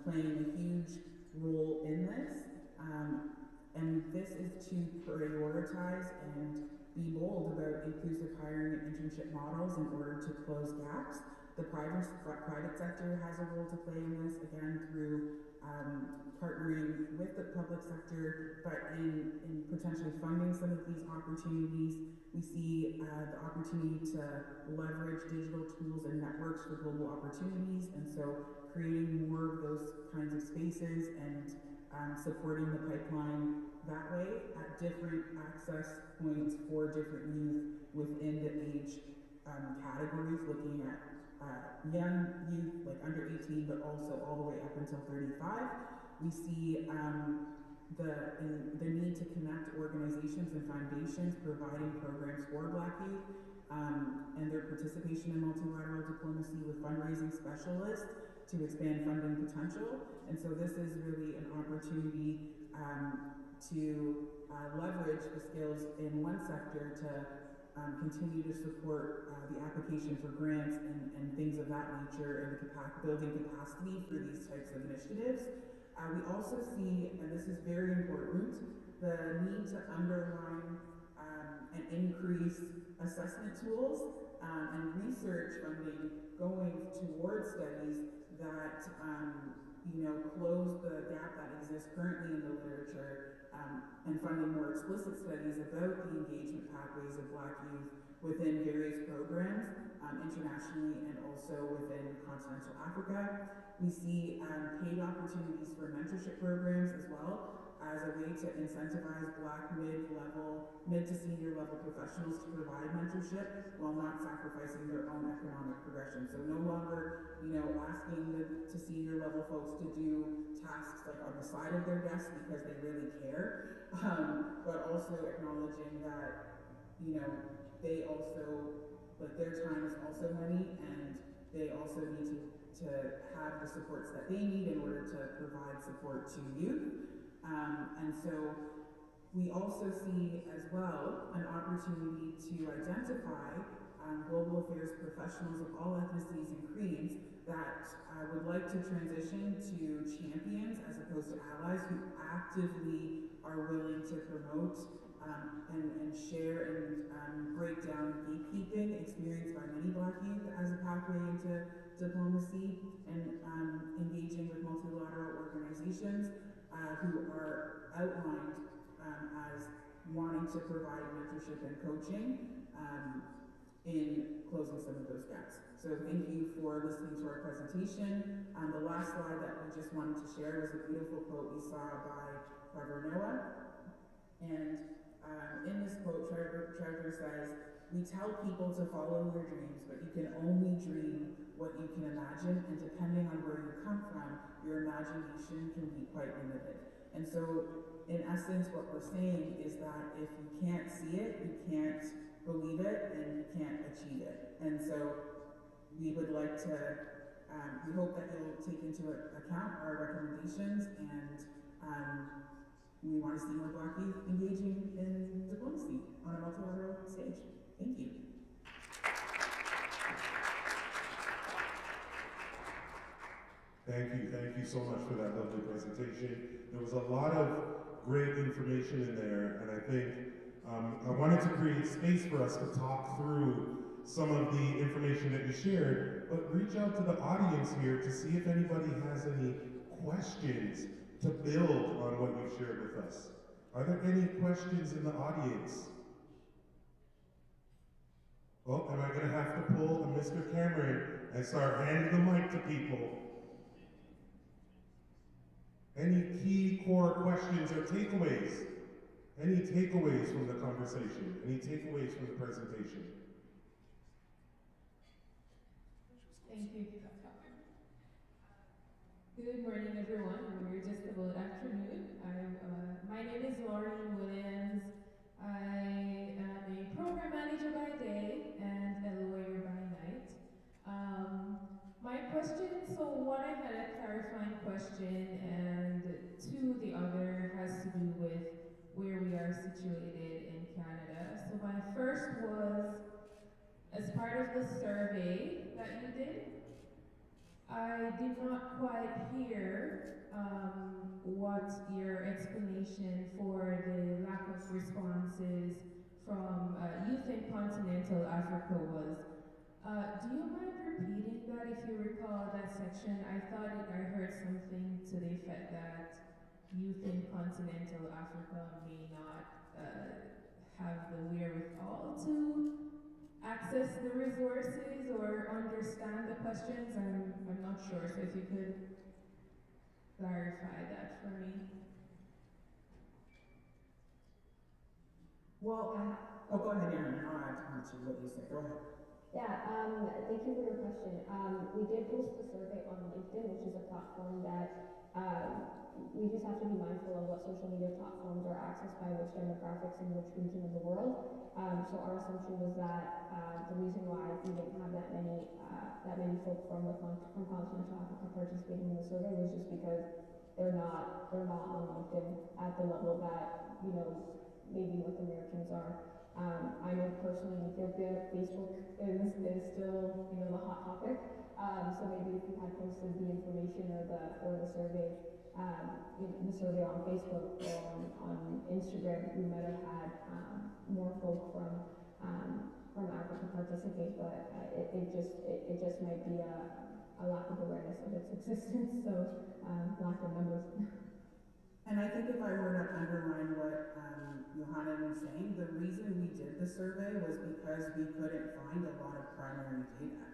playing a huge role in this, and this is to prioritize and be bold about inclusive hiring and internship models in order to close gaps. The private sector has a role to play in this, again, through partnering with the public sector, but in potentially funding some of these opportunities. We see the opportunity to leverage digital tools and networks for global opportunities, and so creating more of those kinds of spaces and supporting the pipeline that way at different access points for different youth within the age categories, looking at young youth, like under 18, but also all the way up until 35. We see the need to connect organizations and foundations providing programs for Black youth and their participation in multilateral diplomacy with fundraising specialists to expand funding potential. And so this is really an opportunity to leverage the skills in one sector to continue to support the application for grants and things of that nature, and the building capacity for these types of initiatives. We also see, and this is very important, the need to underline and increase assessment tools and research funding going towards studies that close the gap that exists currently in the literature, and funding more explicit studies about the engagement pathways of Black youth within various programs internationally and also within continental Africa. We see paid opportunities for mentorship programs as well as a way to incentivize Black mid to senior level professionals to provide mentorship while not sacrificing their own economic progression. So no longer, asking to senior level folks to do tasks like on the side of their desk because they really care, but also acknowledging that, they also, like, their time is also money, and they also need to have the supports that they need in order to provide support to youth. And so we also see as well an opportunity to identify global affairs professionals of all ethnicities and creeds that would like to transition to champions as opposed to allies who actively are willing to promote and share and break down gatekeeping experienced by many Black youth as a pathway into diplomacy, and engaging with multilateral organizations who are outlined as wanting to provide mentorship and coaching in closing some of those gaps. So thank you for listening to our presentation. The last slide that we just wanted to share was a beautiful quote we saw by Trevor Noah. And in this quote, Trevor says, "We tell people to follow your dreams, but you can only dream what you can imagine, and depending on where you come from, your imagination can be quite limited." And so, in essence, what we're saying is that if you can't see it, you can't believe it, and you can't achieve it. And so, we would like to, we hope that you'll take into account our recommendations, and we want to see more Black youth engaging in diplomacy on a multilateral stage. Thank you. Thank you so much for that lovely presentation. There was a lot of great information in there, and I think I wanted to create space for us to talk through some of the information that you shared, but reach out to the audience here to see if anybody has any questions to build on what you shared with us. Are there any questions in the audience? Well, am I going to have to pull a Mr. Cameron and start handing the mic to people? Any key core questions or takeaways? Any takeaways from the conversation? Any takeaways from the presentation? Thank you. Good morning, everyone. We're just about afternoon. My name is Lauren Williams. I am a program manager by day and a lawyer by night. My question, so one, I had a clarifying question, and two, the other has to do with where we are situated in Canada. So my first was, as part of the survey that you did, I did not quite hear what your explanation for the lack of responses from youth in continental Africa was. Do you mind repeating that if you recall that section? I thought I heard something to the effect that youth in continental Africa may not have the wherewithal to access the resources or understand the questions. I'm not sure, so if you could clarify that for me. Well, oh, go ahead, Aaron, and I'll add on to what you said. Go ahead. Yeah, thank you for your question. We did post the survey on LinkedIn, which is a platform that we just have to be mindful of what social media platforms are accessed by which demographics in which region of the world. So our assumption was that the reason why we didn't have that many folk from continental Africa participating in the survey was just because they're not on LinkedIn at the level that maybe North Americans are. I know personally in Ethiopia, Facebook is still the hot topic. So maybe if we had posted the information or the survey, the survey on Facebook or on Instagram, we might have had more folk from Africa participate. But it just might be a lack of awareness of its existence. So lack of numbers. And I think if I were to underline what Johanna was saying, the reason we did the survey was because we couldn't find a lot of primary data.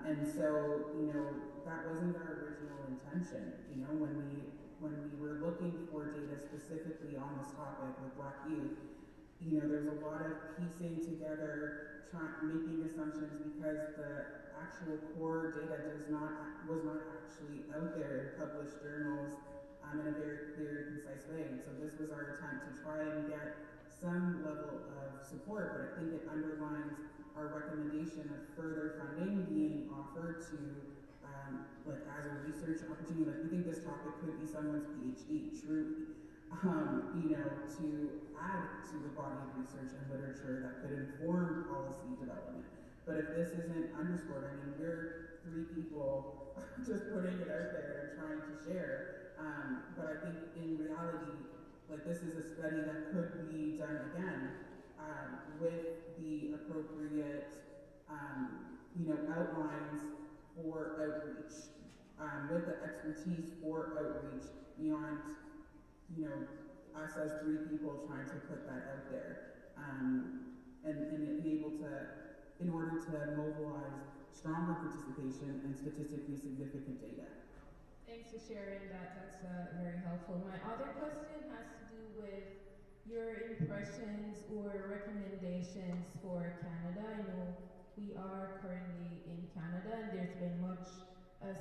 And so, that wasn't our original intention. When we were looking for data specifically on this topic with Black youth, there's a lot of piecing together, making assumptions because the actual core data was not actually out there in published journals in a very clear and concise way. And so this was our attempt to try and get some level of support, but I think it underlines our recommendation of further funding being offered to, as a research opportunity. We think this topic could be someone's PhD, truly, to add to the body of research and literature that could inform policy development. But if this isn't underscored, we're three people just putting it out there and trying to share. But I think in reality, like this is a study that could be done again with the appropriate, outlines for outreach, with the expertise for outreach beyond, us as three people trying to put that out there, and able to, in order to mobilize stronger participation and statistically significant data. Thanks for sharing that. That's very helpful. My other question has to do with your impressions or recommendations for Canada. I know we are currently in Canada, and there's been much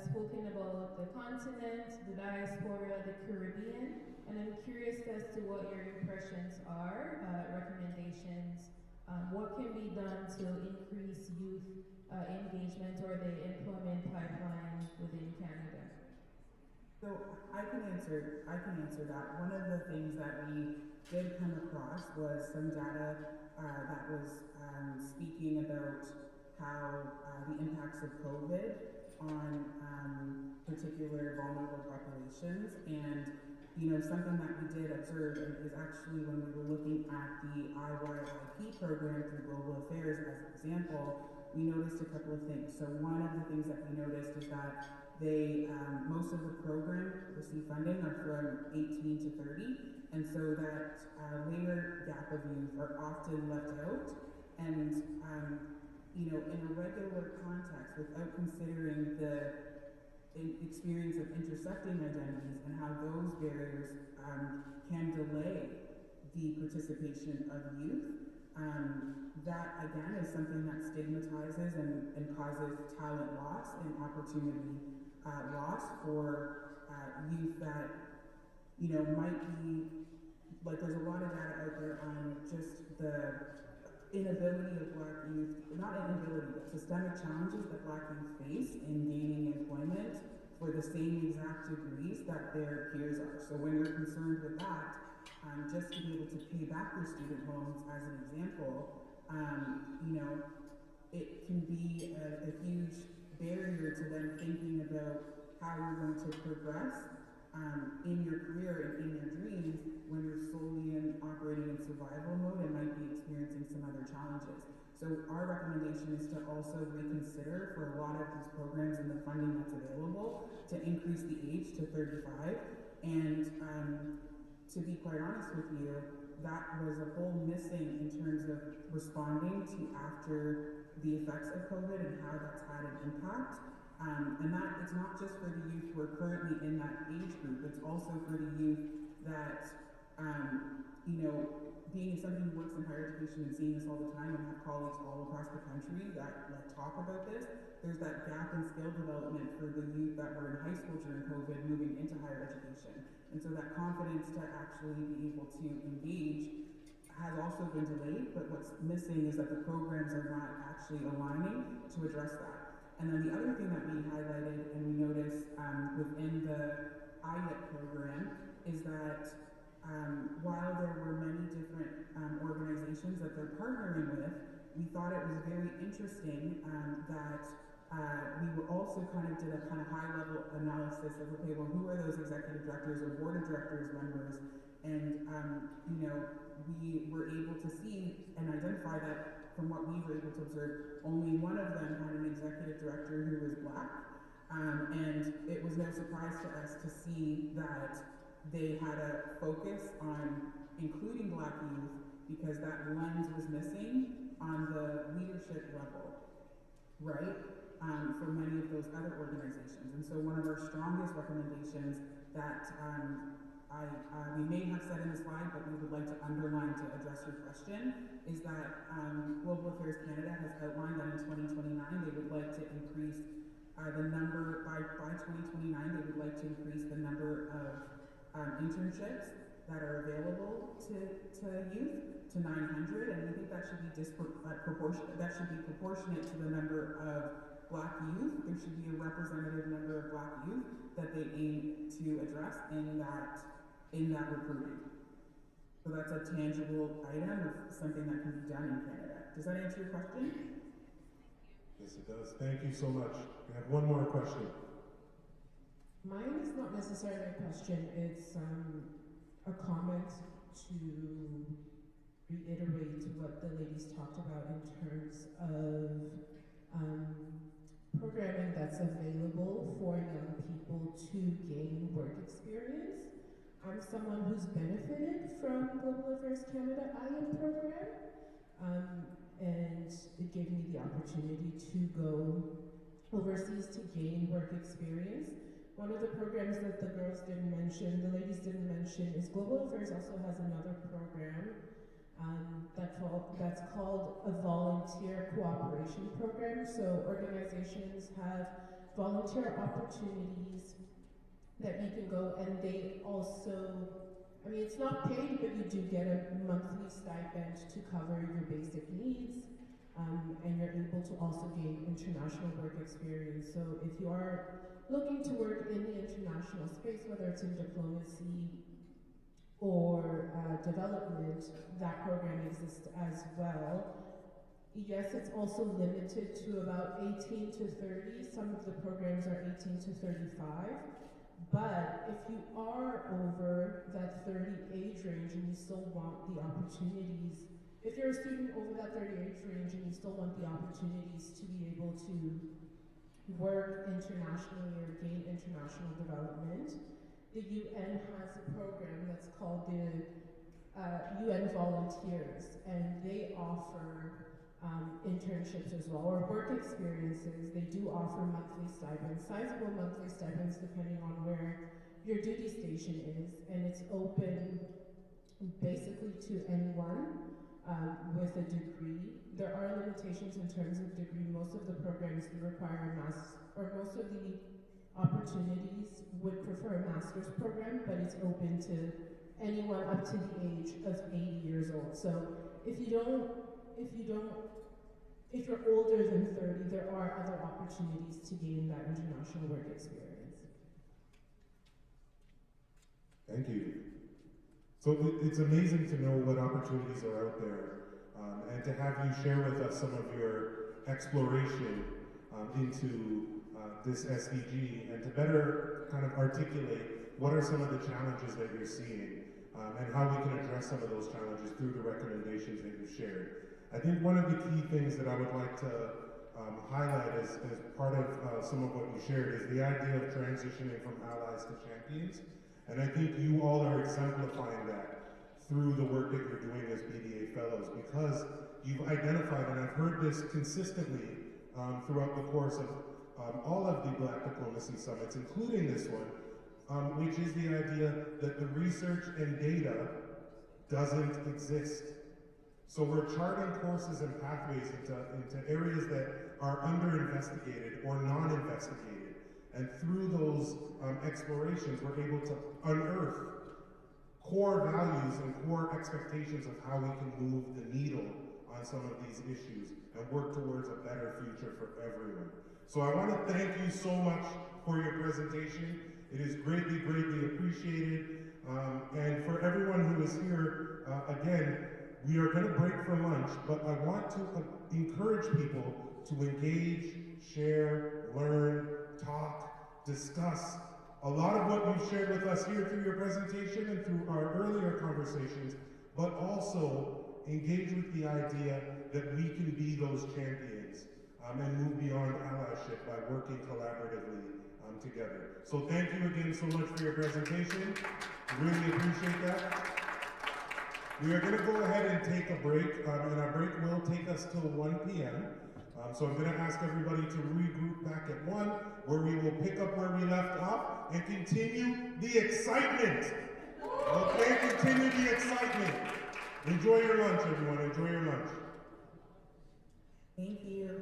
spoken about the continent, the diaspora, the Caribbean, and I'm curious as to what your impressions are, recommendations, what can be done to increase youth engagement or the employment pipeline within Canada. So I can answer that. One of the things that we did come across was some data that was speaking about how the impacts of COVID on particular vulnerable populations, and something that we did observe is actually when we were looking at the IYIP program through Global Affairs as an example, we noticed a couple of things. So one of the things that we noticed is that they, most of the program receive funding are from 18 to 30, and so that later gap of youth are often left out, and in a regular context, without considering the experience of intersecting identities and how those barriers can delay the participation of youth, that again is something that stigmatizes and causes talent loss and opportunity loss for youth that might be, like, there's a lot of data out there on just the inability of Black youth, not inability, but systemic challenges that Black youth face in gaining employment for the same exact degrees that their peers are. So when you're concerned with that, just to be able to pay back their student loans as an example, it can be a huge barrier to them thinking about how you're going to progress in your career and in your dreams when you're solely operating in survival mode and might be experiencing some other challenges. So our recommendation is to also reconsider for a lot of these programs and the funding that's available to increase the age to 35. And to be quite honest with you, that was a whole missing in terms of responding to after the effects of COVID and how that's had an impact. And that it's not just for the youth who are currently in that age group, it's also for the youth that, being somebody who works in higher education and seeing this all the time and have colleagues all across the country that talk about this, there's that gap in skill development for the youth that were in high school during COVID moving into higher education. And so that confidence to actually be able to engage has also been delayed, but what's missing is that the programs are not actually aligning to address that. And then the other thing that we highlighted and we noticed within the IYIP program is that while there were many different organizations that they're partnering with, we thought it was very interesting that we were also did a high level analysis of, okay, well, who are those executive directors or board of directors members? And, we were able to see and identify that from what we were able to observe, only one of them had an executive director who was Black. And it was no surprise to us to see that they had a focus on including Black youth because that lens was missing on the leadership level, right? For many of those other organizations. And so one of our strongest recommendations that we may have said in the slide, but we would like to underline to address your question, is that Global Affairs Canada has outlined that in 2029 they would like to increase the number, by 2029 they would like to increase the number of internships that are available to youth to 900, and we think that should be proportionate to the number of Black youth. There should be a representative number of Black youth that they aim to address in that recruiting. So that's a tangible item of something that can be done in Canada. Does that answer your question? Yes, it does. Thank you so much. I have one more question. Mine is not necessarily a question, it's a comment to reiterate what the ladies talked about in terms of programming that's available for young people to gain work experience. I'm someone who's benefited from Global Affairs Canada IM program, and it gave me the opportunity to go overseas to gain work experience. One of the programs that the girls didn't mention, the ladies didn't mention, is Global Affairs also has another program that's called a volunteer cooperation program. So organizations have volunteer opportunities that you can go, and they also, I mean, it's not paid, but you do get a monthly stipend to cover your basic needs, and you're able to also gain international work experience. So if you are looking to work in the international space, whether it's in diplomacy or development, that program exists as well. Yes, it's also limited to about 18 to 30. Some of the programs are 18 to 35. But if you are over that 30 age range and you still want the opportunities, if you're a student over that 30 age range and you still want the opportunities to be able to work internationally or gain international development, the UN has a program that's called the UN Volunteers, and they offer internships as well, or work experiences. They do offer monthly stipends, sizable monthly stipends depending on where your duty station is, and it's open basically to anyone with a degree. There are limitations in terms of degree. Most of the programs do require most of the opportunities would prefer a master's program, but it's open to anyone up to the age of 80 years old. So if you're older than 30, there are other opportunities to gain that international work experience. Thank you. So it's amazing to know what opportunities are out there, and to have you share with us some of your exploration into this SDG, and to better kind of articulate what are some of the challenges that you're seeing, and how we can address some of those challenges through the recommendations that you've shared. I think one of the key things that I would like to highlight as part of some of what you shared is the idea of transitioning from allies to champions. And I think you all are exemplifying that through the work that you're doing as BDA fellows, because you've identified, and I've heard this consistently throughout the course of all of the Black Diplomacy Summits, including this one, which is the idea that the research and data doesn't exist. So we're charting courses and pathways into areas that are under-investigated or non-investigated. And through those explorations, we're able to unearth core values and core expectations of how we can move the needle on some of these issues and work towards a better future for everyone. So I want to thank you so much for your presentation. It is greatly, greatly appreciated. And for everyone who is here, again, we are going to break for lunch, but I want to encourage people to engage, share, learn, talk, discuss. A lot of what you've shared with us here through your presentation and through our earlier conversations, but also engage with the idea that we can be those champions and move beyond allyship by working collaboratively together. So thank you again so much for your presentation. Really appreciate that. We are going to go ahead and take a break, and our break will take us till 1 p.m. So I'm going to ask everybody to regroup back at 1, where we will pick up where we left off and continue the excitement. Okay, continue the excitement. Enjoy your lunch, everyone. Enjoy your lunch. Thank you.